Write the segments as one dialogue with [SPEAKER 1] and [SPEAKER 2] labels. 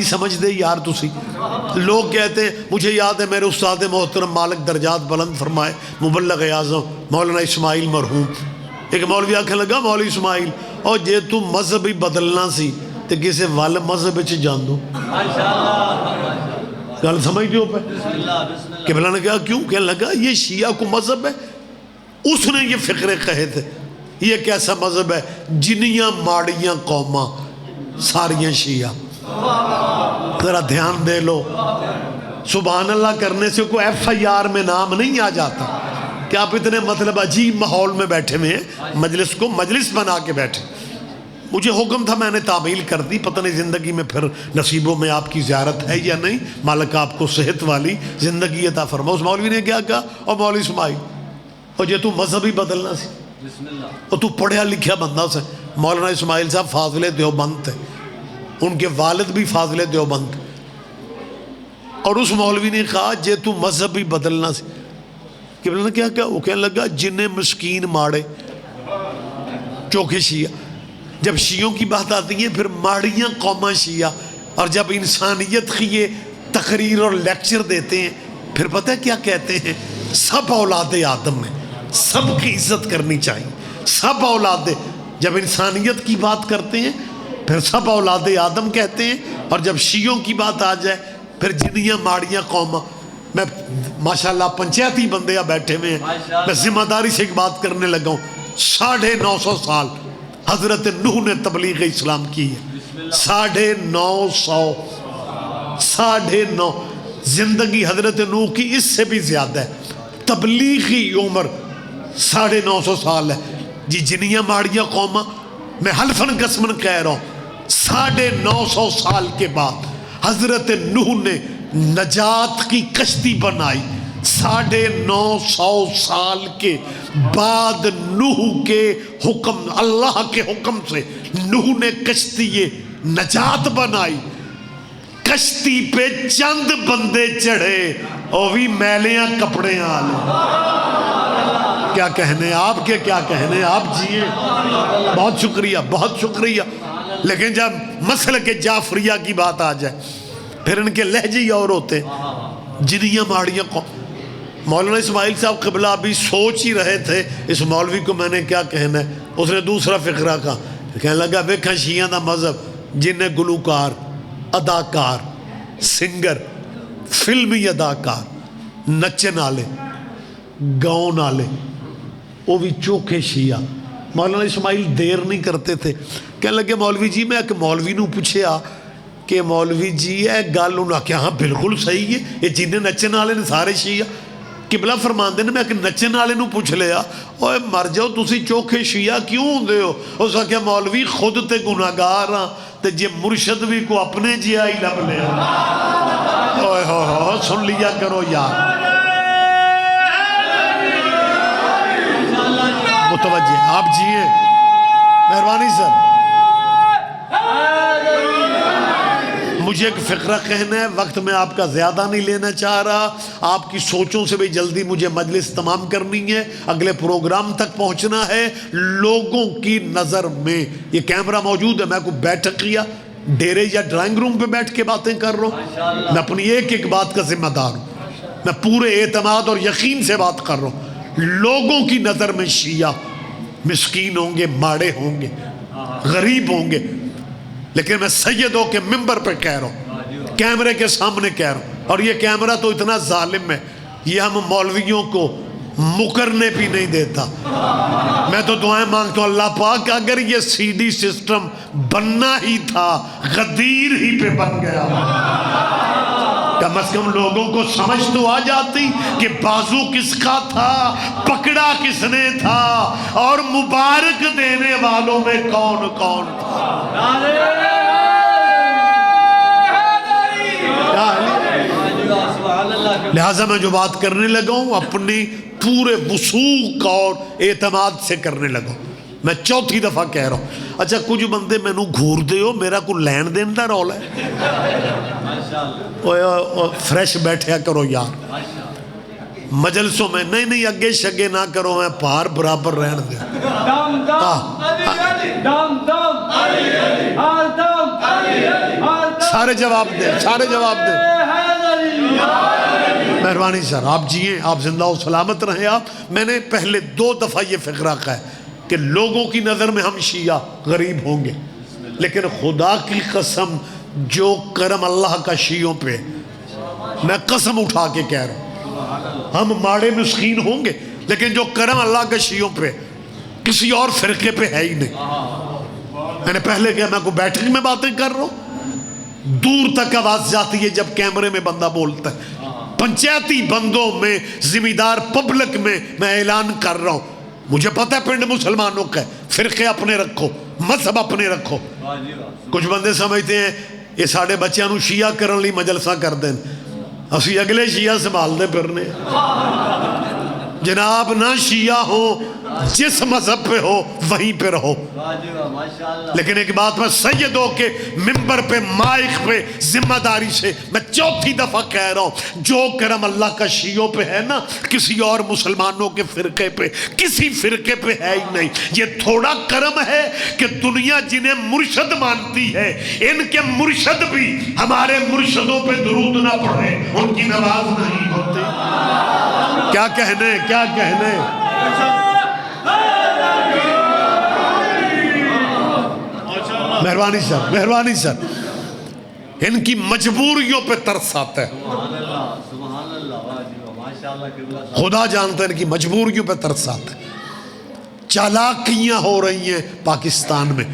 [SPEAKER 1] سمجھ دے یار تسی لوگ کہتے ہیں مجھے یاد ہے میرے استاد محترم مالک درجات بلند فرمائے مبلغ اعظم مولانا اسماعیل مرحوم ایک مولوی آکھنے لگا مولوی اسماعیل اور جے تو مذہب ہی بدلنا سی تے کسے وال مذہب وچ جان دو گل سمجھ دیو پہ قبلہ نے کہا کیوں کہنے لگا یہ شیعہ کو مذہب ہے اس نے یہ فقرے کہے تھے یہ کیسا مذہب ہے جنیاں ماڑیاں قوماں ساریاں شیعہ ذرا دھیان دے لو سبحان اللہ کرنے سے کوئی ایف آئی آر میں نام نہیں آ جاتا کہ آپ اتنے مطلب عجیب ماحول میں بیٹھے ہوئے ہیں مجلس کو مجلس بنا کے بیٹھے مجھے حکم تھا میں نے تعمیل کر دی پتہ نہیں زندگی میں پھر نصیبوں میں آپ کی زیارت ہے یا نہیں مالک آپ کو صحت والی زندگی عطا فرما اس مولوی نے کیا کہا اور مولوی اسماعیل اور یہ تو مذہب ہی بدلنا سی اور تو پڑھیا لکھیا بندہ سے مولانا اسماعیل صاحب فاضل دیوبند تھے ان کے والد بھی فاضل دیوبند اور اس مولوی نے کہا جے تو مذہب ہی بدلنا سی کہ نے کیا کہا وہ کہنے لگا جنہیں مسکین ماڑے چوکھے شیعہ جب شیعوں کی بات آتی ہے پھر ماڑیاں قوماں شیعہ اور جب انسانیت کی یہ تقریر اور لیکچر دیتے ہیں پھر پتہ ہے کیا کہتے ہیں سب اولاد آدم میں سب کی عزت کرنی چاہیے سب اولاد جب انسانیت کی بات کرتے ہیں پھر سب اولاد آدم کہتے ہیں اور جب شیعوں کی بات آ جائے پھر جنیاں ماڑیاں قوماں میں ماشاءاللہ پنچایتی بندے بیٹھے ہوئے ہیں میں ذمہ داری سے ایک بات کرنے لگا ہوں 950 سال حضرت نوح نے تبلیغ اسلام کی ہے 950 زندگی حضرت نوح کی اس سے بھی زیادہ ہے تبلیغی عمر 950 سال ہے جی جنیاں ماڑیاں قوماں میں حلفاً قسماً کہہ رہا ہوں 950 سال کے بعد حضرت نوح نے نجات کی کشتی بنائی 950 سال کے بعد نوح کے حکم اللہ کے حکم سے نوح نے کشتی نجات بنائی کشتی پہ چند بندے چڑھے اور بھی میلیاں کپڑے آلے کیا کہنے آپ کے کیا کہنے آپ جیے بہت شکریہ لیکن جب مسلک جعفریہ کی بات آ جائے پھر ان کے لہجے اور ہوتے جنیاں ماڑیاں مولانا اسماعیل صاحب قبلہ ابھی سوچ ہی رہے تھے اس مولوی کو میں نے کیا کہنا ہے اس نے دوسرا فقرہ کہا کہنے لگا ویکھاں شیعہ دا مذہب جنہیں گلوکار اداکار سنگر فلمی اداکار نچن والے گاؤں والے وہ بھی چوکھے شیعہ مولانا اسماعیل دیر نہیں کرتے تھے کہنے لگے مولوی جی میں ایک مولوی نو پوچھیا کہ مولوی جی اے گل انہوں نے کہا ہاں بالکل صحیح ہے یہ جنہیں نچن والے نے سارے شیعہ قبلہ فرماندے نے میں ایک نچن والے نو پوچھ لیا اوے مر جاؤ تسی چوکھے شیعہ کیوں ہوندے ہو اس نے کہا مولوی خود تے گناہگار ہاں تے جے مرشد بھی کو اپنے جیا ہی لب لے اوے ہو سن لیا کرو یار متوجہ آپ جیے مہربانی سر مجھے ایک فقرہ کہنا ہے وقت میں آپ کا زیادہ نہیں لینا چاہ رہا آپ کی سوچوں سے بھی جلدی مجھے مجلس تمام کرنی ہے اگلے پروگرام تک پہنچنا ہے لوگوں کی نظر میں یہ کیمرہ موجود ہے میں کوئی بیٹھک کیا ڈیرے یا ڈرائنگ روم پہ بیٹھ کے باتیں کر رہا ہوں میں اپنی ایک بات کا ذمہ دار ہوں میں پورے اعتماد اور یقین سے بات کر رہا ہوں لوگوں کی نظر میں شیعہ مسکین ہوں گے ماڑے ہوں گے غریب ہوں گے لیکن میں سیدوں کے ممبر پہ کہہ رہا ہوں کیمرے کے سامنے کہہ رہا ہوں اور یہ کیمرہ تو اتنا ظالم ہے یہ ہم مولویوں کو مکرنے بھی نہیں دیتا میں تو دعائیں مانگتا ہوں اللہ پاک اگر یہ سی ڈی سسٹم بننا ہی تھا غدیر ہی پہ بن گیا کم از کم لوگوں کو سمجھ تو آ جاتی کہ بازو کس کا تھا پکڑا کس نے تھا اور مبارک دینے والوں میں کون کون تھا لہٰذا میں جو بات کرنے لگا ہوں اپنی پورے وثوق اور اعتماد سے کرنے لگا ہوں میں چوتھی دفعہ کہہ رہا ہوں اچھا کچھ بندے میں نو گھور دے ہو میرا کوئی لین دین دا رولا ہے فریش بیٹھیا کرو یار مجلسوں میں نہیں اگے شگے نہ کرو، میں پار برابر رہن دے.
[SPEAKER 2] دم دم دم دم ہر دم
[SPEAKER 1] سارے جواب دیں، سارے جواب دیں. مہربانی سر، آپ جئیں، آپ زندہ و سلامت رہیں. آپ میں نے پہلے 2 دفعہ یہ فقرہ کہا ہے کہ لوگوں کی نظر میں ہم شیعہ غریب ہوں گے، لیکن خدا کی قسم جو کرم اللہ کا شیعوں پہ، میں قسم اٹھا کے کہہ رہا ہوں، ہم ماڑے مسکین ہوں گے لیکن جو کرم اللہ کے شیعوں پہ کسی اور فرقے پہ ہے ہی نہیں. میں نے پہلے کہا میں کوئی بیٹھک میں باتیں کر رہا ہوں، دور تک آواز جاتی ہے جب کیمرے میں بندہ بولتا ہے. پنچایتی بندوں میں، ذمہ دار پبلک میں اعلان کر رہا ہوں، مجھے پتہ ہے پنڈ مسلمانوں کا ہے، فرقے اپنے رکھو، مذہب اپنے رکھو. کچھ بندے سمجھتے ہیں یہ ساڑھے بچیاں نو شیعہ کرن لی مجلسہ کر دیں، اسی اگلے شیعہ سنبھال دے پھرنے. جناب نہ شیعہ ہو، جس مذہب پہ ہو وہیں پہ رہو. لیکن ایک بات میں سیدوں کے منبر پہ مائک پہ ذمہ داری سے میں 4تھی دفعہ کہہ رہا ہوں، جو کرم اللہ کا شیعوں پہ ہے نا، کسی اور مسلمانوں کے فرقے پہ، کسی فرقے پہ ہے ہی نہیں. یہ تھوڑا کرم ہے کہ دنیا جنہیں مرشد مانتی ہے، ان کے مرشد بھی ہمارے مرشدوں پہ درود نہ پڑھے، ان کی نماز نہیں ہوتی. کیا کہنے، کیا کہنے. مہربانی سر، مہربانی سر، ان کی مجبوریوں پہ ترس آتا ہے. خدا جانتا ہے ان کی مجبوریوں پہ ترس آتا ہے. چالاکیاں ہو رہی ہیں پاکستان میں،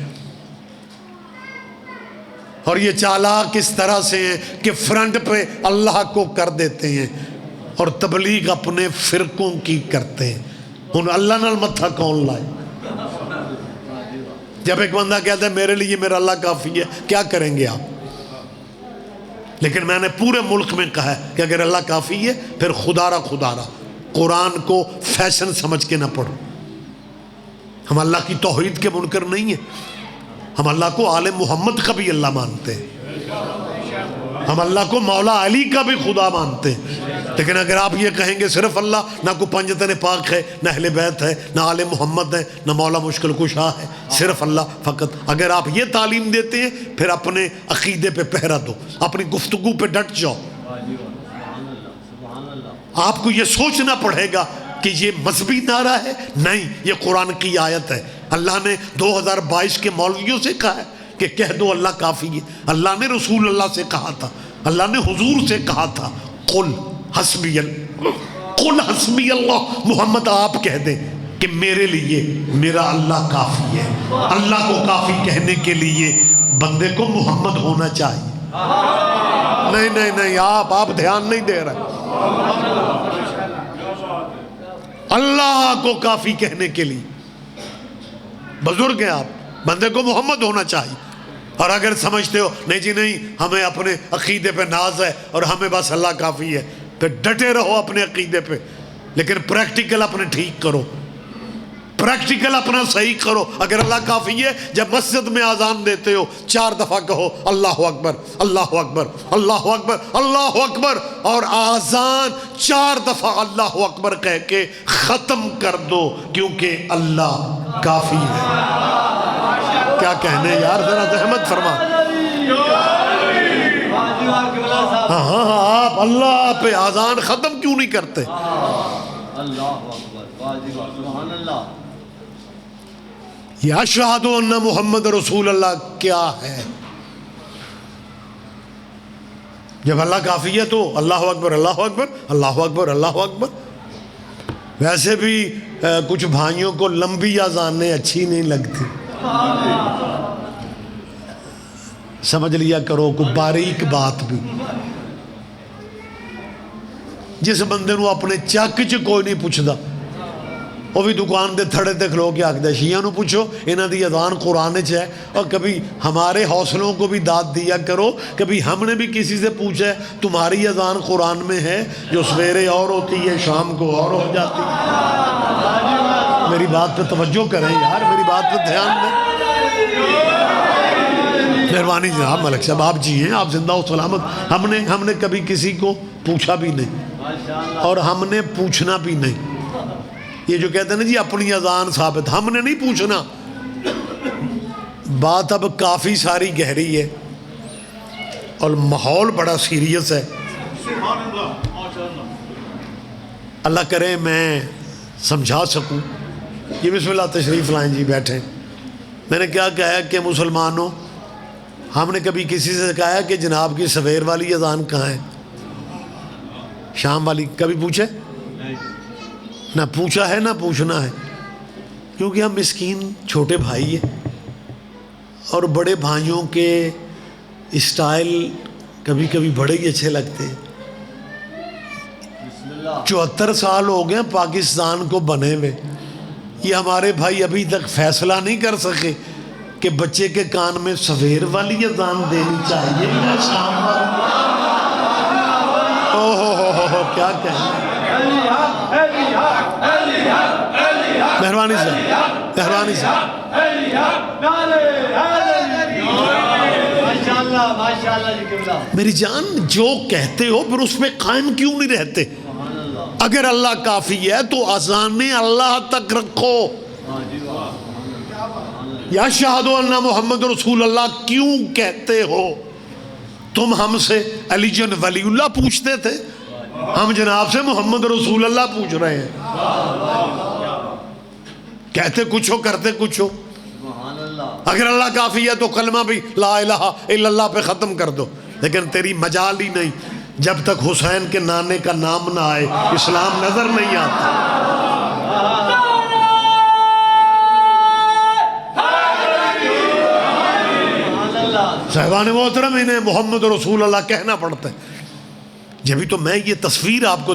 [SPEAKER 1] اور یہ چالاک اس طرح سے ہیں کہ فرنٹ پہ اللہ کو کر دیتے ہیں اور تبلیغ اپنے فرقوں کی کرتے ہیں. ان اللہ نال متھا کون لائے. جب ایک بندہ کہتا ہے میرے لیے میرا اللہ کافی ہے، کیا کریں گے آپ؟ لیکن میں نے پورے ملک میں کہا ہے کہ اگر اللہ کافی ہے پھر خدا را قرآن کو فیشن سمجھ کے نہ پڑھو. ہم اللہ کی توحید کے منکر نہیں ہیں، ہم اللہ کو آل محمد کا بھی اللہ مانتے ہیں، ہم اللہ کو مولا علی کا بھی خدا مانتے ہیں. لیکن اگر آپ یہ کہیں گے صرف اللہ، نہ کو پنجتن پاک ہے، نہ اہل بیت ہے، نہ آل محمد ہے، نہ مولا مشکل کشا ہے، صرف اللہ فقط، اگر آپ یہ تعلیم دیتے ہیں پھر اپنے عقیدے پہ پہرا دو، اپنی گفتگو پہ ڈٹ جاؤ. آپ کو یہ سوچنا پڑے گا کہ یہ مذہبی نعرہ ہے، نہیں، یہ قرآن کی آیت ہے. اللہ نے 2022 کے مولویوں سے کہا ہے کہ کہہ دو اللہ کافی ہے. اللہ نے رسول اللہ سے کہا تھا، اللہ نے حضور سے کہا تھا، قل حسبی اللہ. محمد آپ کہہ دیں کہ میرے لیے میرا اللہ کافی ہے. اللہ کو کافی کہنے کے لیے بندے کو محمد ہونا چاہیے. نہیں آپ دھیان نہیں دے رہے. اللہ کو کافی کہنے کے لیے بزرگ ہیں آپ، بندے کو محمد ہونا چاہیے. اور اگر سمجھتے ہو نہیں جی نہیں ہمیں اپنے عقیدے پہ ناز ہے اور ہمیں بس اللہ کافی ہے، پھر ڈٹے رہو اپنے عقیدے پہ، لیکن پریکٹیکل اپنے ٹھیک کرو، پریکٹیکل اپنا صحیح کرو. اگر اللہ کافی ہے، جب مسجد میں آذان دیتے ہو 4 دفعہ کہو اللہ اکبر اللہ اکبر اللہ اکبر اللہ اکبر، اور آذان 4 دفعہ اللہ اکبر کہہ کے ختم کر دو، کیونکہ اللہ کافی ہے. کیا کہنے یار، ذرا رحمت فرما. ہاں آپ اللہ پہ آذان ختم کیوں نہیں کرتے؟ یا اشہد ان محمد رسول اللہ کیا ہے؟ جب اللہ کافی ہے تو اللہ اکبر اللہ اکبر اللہ اکبر اللہ اکبر. ویسے بھی کچھ بھائیوں کو لمبی آذانیں اچھی نہیں لگتی، سمجھ لیا کرو کوئی باریک بات بھی. جس بندے نو اپنے چک چ کوئی نہیں پوچھدا، وہ بھی دکان دے تھڑے تے کھلو کے آکھدا شیعہ نو پوچھو انہاں دی اذان قرآن چ ہے. اور کبھی ہمارے حوصلوں کو بھی داد دیا کرو، کبھی ہم نے بھی کسی سے پوچھا ہے تمہاری اذان قرآن میں ہے جو سویرے اور ہوتی ہے شام کو اور ہو جاتی ہے. میری بات پہ توجہ کریں یار، میری بات پہ دھیان دیں. مہربانی جناب ملک صاحب، آپ جی ہیں، آپ زندہ و سلامت. ہم نے کبھی کسی کو پوچھا بھی نہیں. اور ہم نے پوچھنا بھی نہیں. یہ جو کہتے ہیں نا جی اپنی اذان ثابت، ہم نے نہیں پوچھنا. بات اب کافی ساری گہری ہے اور ماحول بڑا سیریس ہے. اللہ کرے میں سمجھا سکوں. یہ بسم اللہ تشریف لائیں جی، بیٹھیں. میں نے کیا کہا کہ مسلمانوں، ہم نے کبھی کسی سے کہا کہ جناب کی سویر والی اذان کہاں ہے، شام والی؟ کبھی پوچھے؟ نہ پوچھا ہے نہ پوچھنا ہے، کیونکہ ہم مسکین چھوٹے بھائی ہیں اور بڑے بھائیوں کے اسٹائل کبھی کبھی بڑے ہی اچھے لگتے ہیں. 74 سال ہو گئے پاکستان کو بنے ہوئے، یہ ہمارے بھائی ابھی تک فیصلہ نہیں کر سکے کہ بچے کے کان میں سویر والی اذان دینی چاہیے یا شام والی. اوہ کیا کہیں. مہربانی صاحب، مہربانی صاحب. میری جان جو کہتے ہو پھر اس پہ قائم کیوں نہیں رہتے؟ اگر اللہ کافی ہے تو اذانیں اللہ تک رکھو. یا شہادو ان محمد رسول اللہ کیوں کہتے ہو؟ تم ہم سے علی جن ولی اللہ پوچھتے تھے، ہم جناب سے محمد رسول اللہ پوچھ رہے ہیں. کہتے کچھ ہو کرتے کچھ ہو. اگر اللہ کافی ہے تو کلمہ بھی لا الہ الا اللہ پہ ختم کر دو. لیکن تیری مجال ہی نہیں، جب تک حسین کے نانے کا نام نہ آئے اسلام نظر نہیں آتا. صاحبان محترم، انہیں محمد رسول اللہ کہنا پڑتا ہے. جبھی تو میں یہ تصویر آپ کو